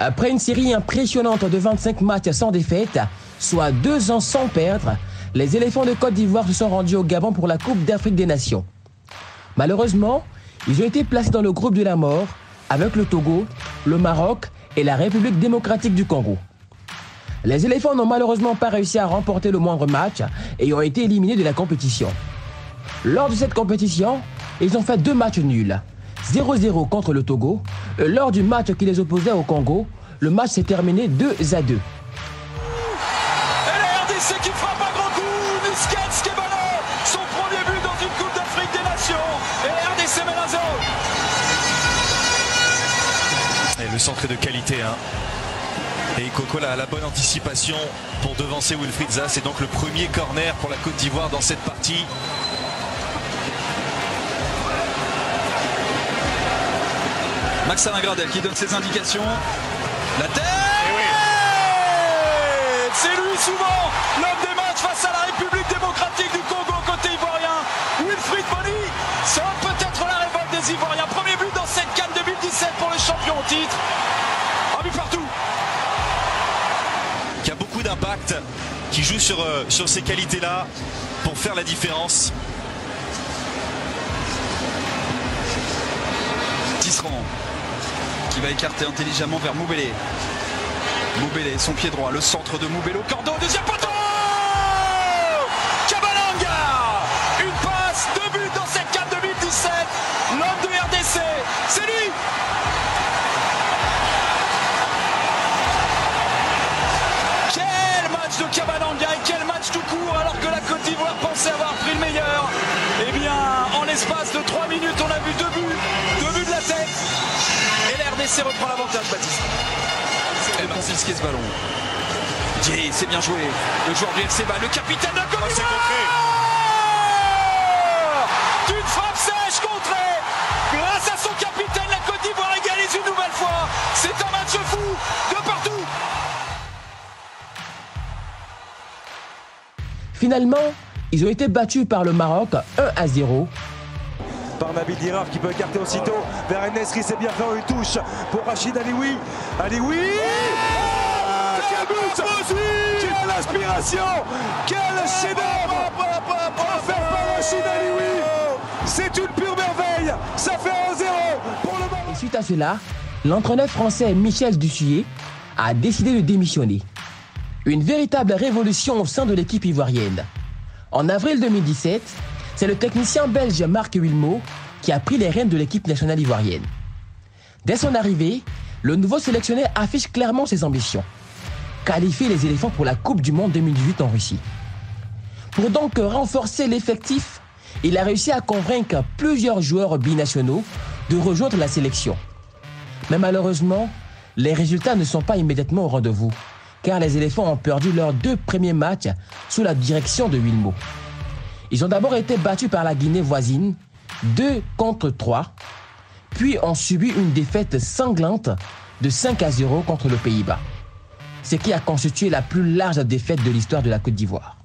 Après une série impressionnante de 25 matchs sans défaite, soit 2 ans sans perdre, les éléphants de Côte d'Ivoire se sont rendus au Gabon pour la Coupe d'Afrique des Nations. Malheureusement, ils ont été placés dans le groupe de la mort avec le Togo, le Maroc et la République démocratique du Congo. Les éléphants n'ont malheureusement pas réussi à remporter le moindre match et ont été éliminés de la compétition. Lors de cette compétition, ils ont fait 2 matchs nuls. 0-0 contre le Togo. Et lors du match qui les opposait au Congo, le match s'est terminé 2-2. Et la RDC qui frappe un grand coup, Niskets qui est ballon, son premier but dans une Coupe d'Afrique des Nations. Et la RDC mène 1-0. Et le centre est de qualité, hein. Et Coco a la bonne anticipation pour devancer Wilfried Zaha. C'est donc le premier corner pour la Côte d'Ivoire dans cette partie. Max Alain Gradel qui donne ses indications. La tête, oui. C'est lui souvent l'homme des matchs face à la République démocratique du Congo côté ivoirien. Wilfried Bony sauve peut-être la révolte des Ivoiriens. Premier but dans cette CAN 2017 pour le champion au titre. Un but partout. Qui a beaucoup d'impact, qui joue sur ces qualités-là pour faire la différence. Tisserand qui va écarter intelligemment vers Moubélé. Moubélé, son pied droit, le centre de Moubélo, Cordeau, deuxième poteau, Kabalanga, une passe, 2 buts dans cette CAN 2017, l'homme de RDC, c'est lui. Quel match de Kabalanga et quel match tout court alors que la Côte d'Ivoire pensait avoir pris le meilleur. Eh bien, en l'espace de 3 minutes, on a vu 2 buts de la tête. Et l'RDC reprend l'avantage, Baptiste. Et confisquer ce ballon. Dié, c'est bien joué. Le joueur du FC Bâle, le capitaine de la Côte d'Ivoire. D'une frappe sèche contrée. Grâce à son capitaine, la Côte d'Ivoire égalise une nouvelle fois. C'est un match fou de partout. Finalement, ils ont été battus par le Maroc 1-0. Par Nabil Dirar qui peut écarter aussitôt vers Nesri, c'est bien fait, une touche pour Rachid Alioui. Alioui, quel but, quelle inspiration, quel chef-d'œuvre offert par Rachid Alioui. C'est une pure merveille, ça fait 1-0 pour le Maroc. Et suite à cela, l'entraîneur français Michel Dussuyer a décidé de démissionner. Une véritable révolution au sein de l'équipe ivoirienne. En avril 2017, c'est le technicien belge Marc Wilmot qui a pris les rênes de l'équipe nationale ivoirienne. Dès son arrivée, le nouveau sélectionneur affiche clairement ses ambitions. Qualifier les éléphants pour la Coupe du Monde 2018 en Russie. Pour donc renforcer l'effectif, il a réussi à convaincre plusieurs joueurs binationaux de rejoindre la sélection. Mais malheureusement, les résultats ne sont pas immédiatement au rendez-vous, car les éléphants ont perdu leurs 2 premiers matchs sous la direction de Wilmot. Ils ont d'abord été battus par la Guinée voisine, 2-3, puis ont subi une défaite sanglante de 5-0 contre le Pays-Bas, ce qui a constitué la plus large défaite de l'histoire de la Côte d'Ivoire.